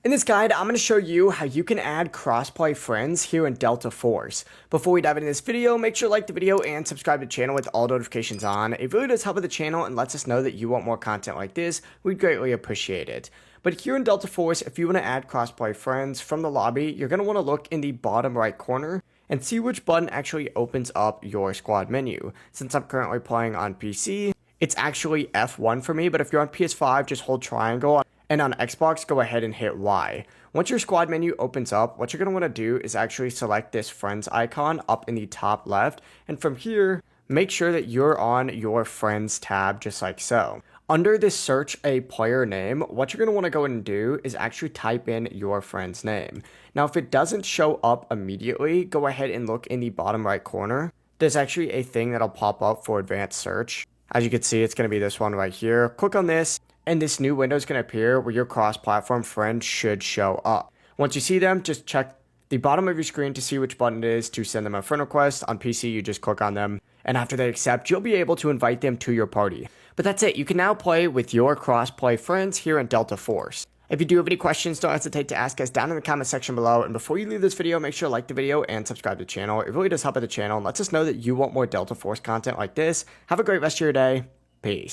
In this guide, I'm going to show you how you can add crossplay friends here in Delta Force. Before we dive into this video, make sure to like the video and subscribe to the channel with all notifications on. It really does help with the channel and lets us know that you want more content like this. We'd greatly appreciate it. But here in Delta Force, if you want to add crossplay friends from the lobby, you're going to want to look in the bottom right corner and see which button actually opens up your squad menu. Since I'm currently playing on PC, it's actually F1 for me, but if you're on PS5, just hold triangle. And on Xbox, go ahead and hit Y. Once your squad menu opens up, what you're going to want to do is actually select this friends icon up in the top left. And from here, make sure that you're on your friends tab just like so. Under this search a player name, what you're going to want to go and do is actually type in your friend's name. Now, if it doesn't show up immediately, go ahead and look in the bottom right corner. There's actually a thing that'll pop up for advanced search. As you can see, it's going to be this one right here. Click on this. And this new window is going to appear where your cross-platform friends should show up. Once you see them, just check the bottom of your screen to see which button it is to send them a friend request. On PC, you just click on them. And after they accept, you'll be able to invite them to your party. But that's it. You can now play with your cross-play friends here in Delta Force. If you do have any questions, don't hesitate to ask us down in the comment section below. And before you leave this video, make sure to like the video and subscribe to the channel. It really does help out the channel and lets us know that you want more Delta Force content like this. Have a great rest of your day. Peace.